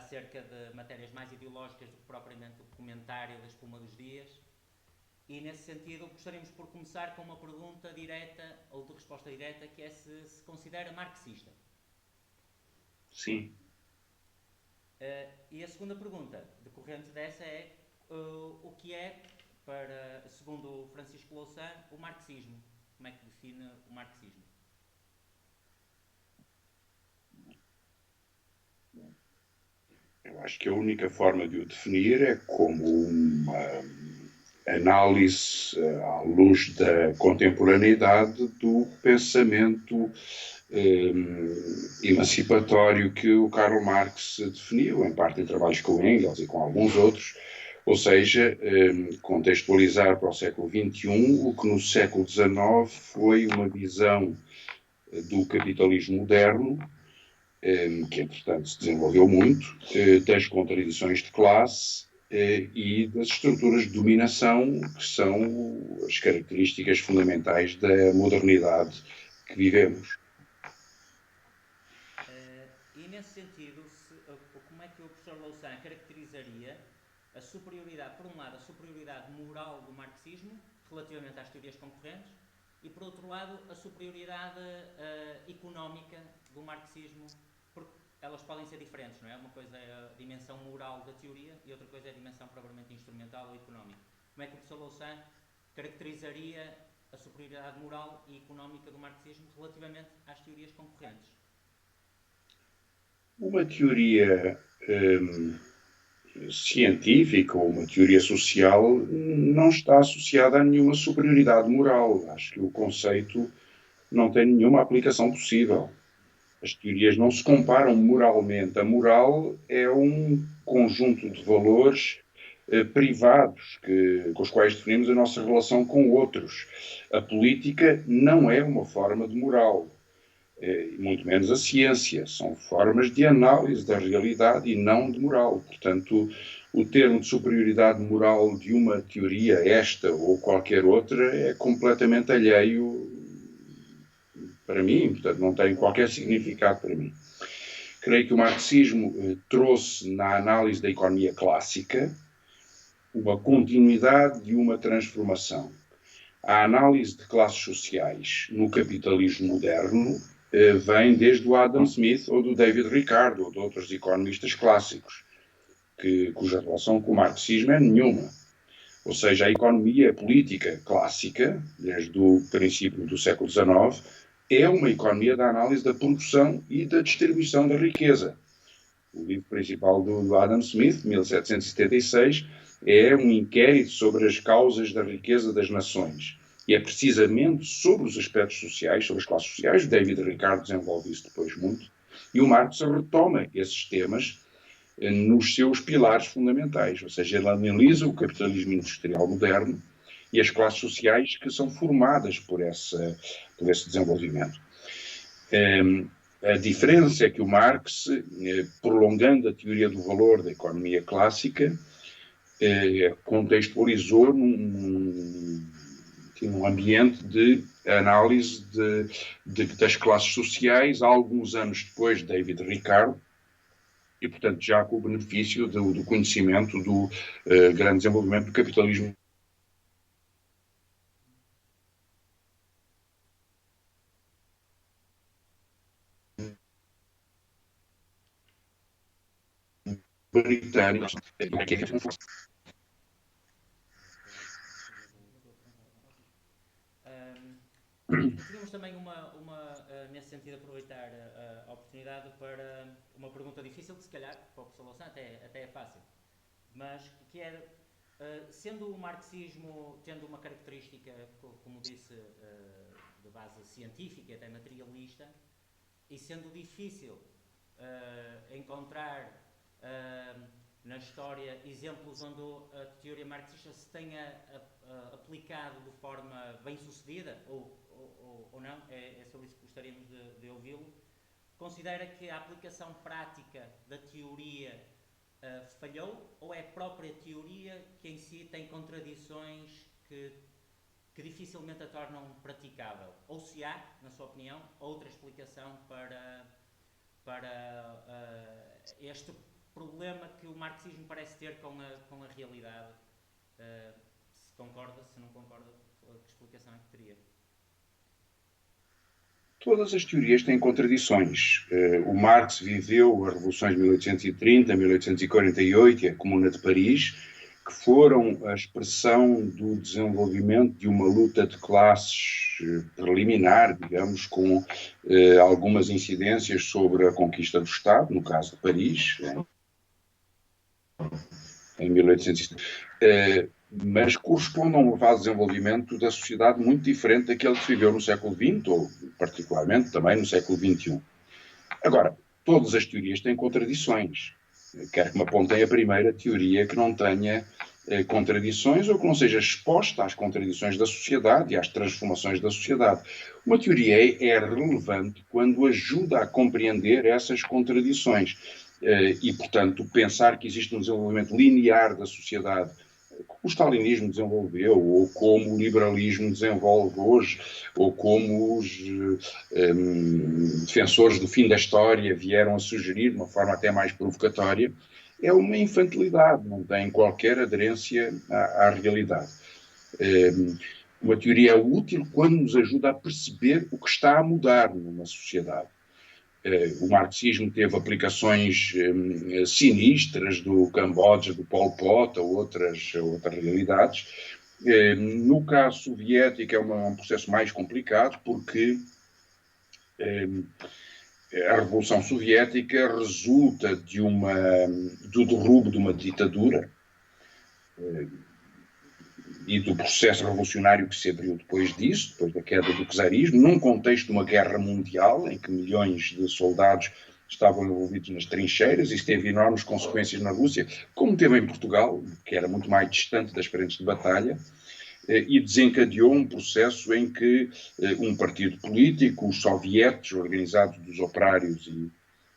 acerca de matérias mais ideológicas do que propriamente o comentário da espuma dos dias. E nesse sentido gostaríamos por começar com uma pergunta direta, ou de resposta direta, que é se considera marxista. Sim. E a segunda pergunta, decorrente dessa, é o que é, segundo o Francisco Louçã, o marxismo? Como é que define o marxismo? Eu acho que a única forma de o definir é como uma análise à luz da contemporaneidade do pensamento emancipatório que o Karl Marx definiu, em parte em trabalhos com Engels e com alguns outros, ou seja, contextualizar para o século XXI o que no século XIX foi uma visão do capitalismo moderno, que entretanto se desenvolveu muito, das contradições de classe e das estruturas de dominação, que são as características fundamentais da modernidade que vivemos. E nesse sentido, como é que o professor Louçã caracterizaria a superioridade, por um lado, a superioridade moral do marxismo relativamente às teorias concorrentes e, por outro lado, a superioridade económica do marxismo, porque elas podem ser diferentes, não é? Uma coisa é a dimensão moral da teoria e outra coisa é a dimensão propriamente instrumental ou económica. Como é que o professor Louçã caracterizaria a superioridade moral e económica do marxismo relativamente às teorias concorrentes? Uma teoria científica ou uma teoria social não está associada a nenhuma superioridade moral. Acho que o conceito não tem nenhuma aplicação possível. As teorias não se comparam moralmente. A moral é um conjunto de valores privados com os quais definimos a nossa relação com outros. A política não é uma forma de moral, muito menos a ciência. São formas de análise da realidade e não de moral. Portanto, o termo de superioridade moral de uma teoria, esta ou qualquer outra, é completamente alheio para mim, portanto, não tem qualquer significado para mim. Creio que o marxismo trouxe na análise da economia clássica uma continuidade e uma transformação. A análise de classes sociais no capitalismo moderno vem desde o Adam Smith ou do David Ricardo ou de outros economistas clássicos, cuja relação com o marxismo é nenhuma. Ou seja, a economia política clássica, desde o princípio do século XIX, é uma economia da análise da produção e da distribuição da riqueza. O livro principal do Adam Smith, 1776, é um inquérito sobre as causas da riqueza das nações. E é precisamente sobre os aspectos sociais, sobre as classes sociais, o David Ricardo desenvolve isso depois muito, e o Marx retoma esses temas nos seus pilares fundamentais, ou seja, ele analisa o capitalismo industrial moderno e as classes sociais que são formadas por esse desenvolvimento. A diferença é que o Marx, prolongando a teoria do valor da economia clássica, contextualizou num ambiente de análise das classes sociais, alguns anos depois de David Ricardo, e, portanto, já com o benefício do conhecimento do grande desenvolvimento do capitalismo britânico. E tínhamos também nesse sentido, aproveitar a oportunidade para uma pergunta difícil, que se calhar, para o professor Louçã, até é fácil, mas que era, sendo o marxismo, tendo uma característica, como disse, de base científica e até materialista, e sendo difícil encontrar na história exemplos onde a teoria marxista se tenha aplicado de forma bem sucedida, ou não, é sobre isso que gostaríamos de ouvi-lo. Considera que a aplicação prática da teoria falhou, ou é a própria teoria que em si tem contradições que dificilmente a tornam praticável? Ou se há, na sua opinião, outra explicação para este problema que o marxismo parece ter com a realidade. Se concorda, se não concorda, que explicação é que teria? Todas as teorias têm contradições. O Marx viveu as revoluções de 1830, 1848 e a Comuna de Paris, que foram a expressão do desenvolvimento de uma luta de classes preliminar, digamos, com algumas incidências sobre a conquista do Estado, no caso de Paris, em 1870. Mas corresponde a um elevado desenvolvimento da sociedade muito diferente daquele que se viveu no século XX, ou particularmente também no século XXI. Agora, todas as teorias têm contradições. Quero que me apontem a primeira teoria que não tenha contradições ou que não seja exposta às contradições da sociedade e às transformações da sociedade. Uma teoria é relevante quando ajuda a compreender essas contradições. E, portanto, pensar que existe um desenvolvimento linear da sociedade, como o stalinismo desenvolveu, ou como o liberalismo desenvolve hoje, ou como os defensores do fim da história vieram a sugerir de uma forma até mais provocatória, é uma infantilidade, não tem qualquer aderência à realidade. Uma teoria é útil quando nos ajuda a perceber o que está a mudar numa sociedade. O marxismo teve aplicações sinistras do Camboja, do Pol Pot, a outras realidades. No caso soviético é um processo mais complicado porque a Revolução Soviética resulta do derrubo de uma ditadura e do processo revolucionário que se abriu depois disso, depois da queda do czarismo, num contexto de uma guerra mundial em que milhões de soldados estavam envolvidos nas trincheiras. Isso teve enormes consequências na Rússia, como teve em Portugal, que era muito mais distante das frentes de batalha, e desencadeou um processo em que um partido político, os sovietes, organizados dos operários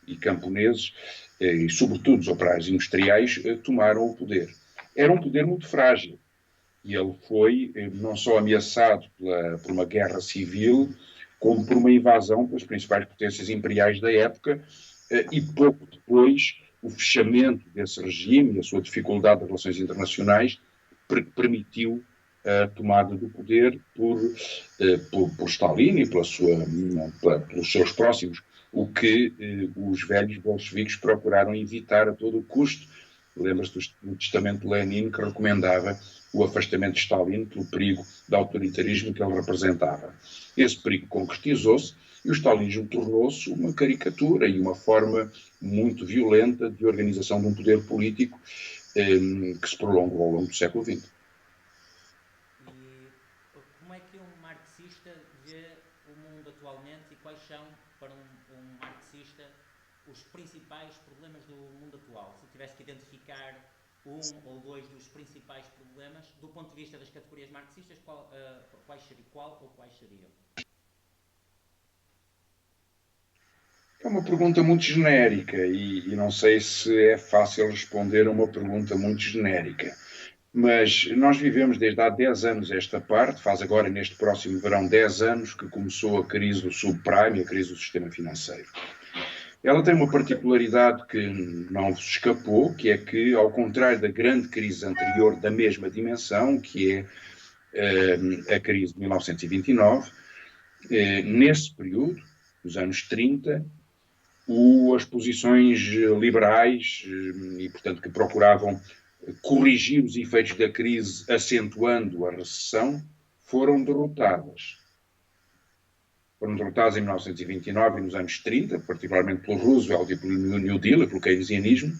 e camponeses, e sobretudo os operários industriais, tomaram o poder. Era um poder muito frágil. E ele foi não só ameaçado por uma guerra civil, como por uma invasão pelas principais potências imperiais da época, e pouco depois o fechamento desse regime e a sua dificuldade de relações internacionais permitiu a tomada do poder por Stalin e pelos seus próximos, o que os velhos bolcheviques procuraram evitar a todo o custo. Lembra-se do testamento de Lenin, que recomendava o afastamento de Stalin pelo perigo de autoritarismo que ele representava. Esse perigo concretizou-se e o stalinismo tornou-se uma caricatura e uma forma muito violenta de organização de um poder político que se prolongou ao longo do século XX. E como é que um marxista vê o mundo atualmente e quais são, para um marxista, os principais problemas do mundo atual? Se tivesse que identificar um ou dois dos principais problemas, do ponto de vista das categorias marxistas, qual ou quais seriam? É uma pergunta muito genérica e não sei se é fácil responder a uma pergunta muito genérica. Mas nós vivemos desde há 10 anos esta parte, faz agora neste próximo verão 10 anos que começou a crise do subprime, a crise do sistema financeiro. Ela tem uma particularidade que não vos escapou, que é que, ao contrário da grande crise anterior da mesma dimensão, que é a crise de 1929, nesse período, nos anos 30, as posições liberais e, portanto, que procuravam corrigir os efeitos da crise acentuando a recessão, foram derrotadas. Foram derrotadas em 1929 e nos anos 30, particularmente pelo Roosevelt e pelo New Deal, e pelo keynesianismo,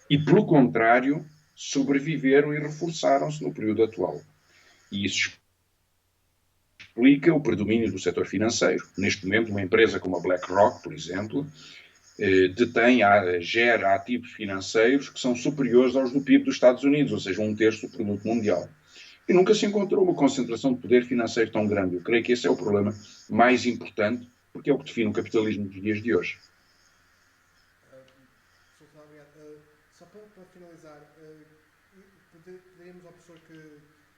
e, pelo contrário, sobreviveram e reforçaram-se no período atual. E isso explica o predomínio do setor financeiro. Neste momento, uma empresa como a BlackRock, por exemplo, gera ativos financeiros que são superiores aos do PIB dos Estados Unidos, ou seja, 1/3 do produto mundial. E nunca se encontrou uma concentração de poder financeiro tão grande. Eu creio que esse é o problema mais importante, porque é o que define o capitalismo dos dias de hoje. Só para finalizar, poderíamos ao professor que,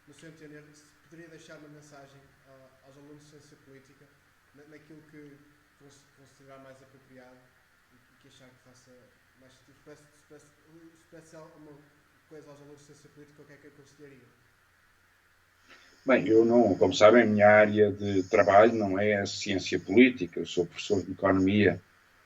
no seu entender, poderia deixar uma mensagem aos alunos de ciência política naquilo que considerar mais apropriado e que achar que faça Mas se pedisse uma coisa aos alunos de ciência política, o que é que aconselharia? Bem, eu não, como sabem, a minha área de trabalho não é a ciência política, eu sou professor de economia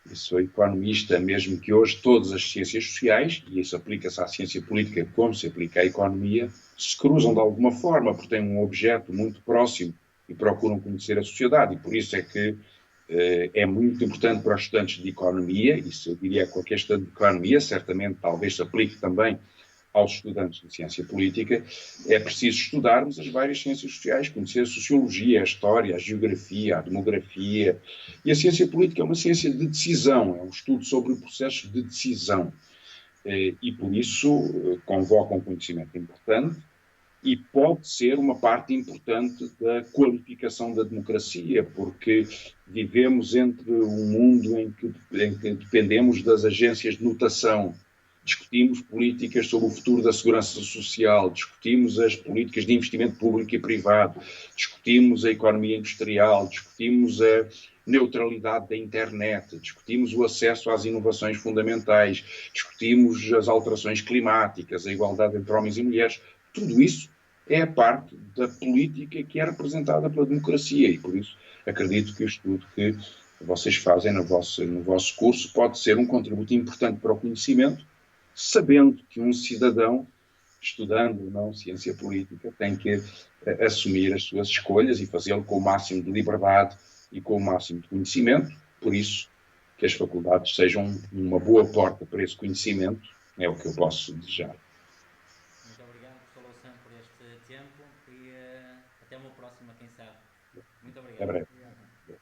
e sou economista, mesmo que hoje todas as ciências sociais, e isso aplica-se à ciência política como se aplica à economia, se cruzam de alguma forma, porque têm um objeto muito próximo e procuram conhecer a sociedade, e por isso é que é muito importante para os estudantes de economia, isso eu diria que qualquer estudante de economia, certamente talvez se aplique também aos estudantes de ciência política, é preciso estudarmos as várias ciências sociais, conhecer a sociologia, a história, a geografia, a demografia. E a ciência política é uma ciência de decisão, é um estudo sobre processos de decisão. E por isso convoca um conhecimento importante e pode ser uma parte importante da qualificação da democracia, porque vivemos entre um mundo em que dependemos das agências de notação. Discutimos políticas sobre o futuro da segurança social, discutimos as políticas de investimento público e privado, discutimos a economia industrial, discutimos a neutralidade da internet, discutimos o acesso às inovações fundamentais, discutimos as alterações climáticas, a igualdade entre homens e mulheres. Tudo isso é a parte da política que é representada pela democracia e, por isso, acredito que o estudo que vocês fazem no vosso curso pode ser um contributo importante para o conhecimento, sabendo que um cidadão, estudando ou não ciência política, tem que assumir as suas escolhas e fazê-lo com o máximo de liberdade e com o máximo de conhecimento. Por isso, que as faculdades sejam uma boa porta para esse conhecimento, é o que eu posso desejar. Muito obrigado, professor Louçã, por este tempo e até uma próxima, quem sabe. Muito obrigado. Até breve. Obrigado.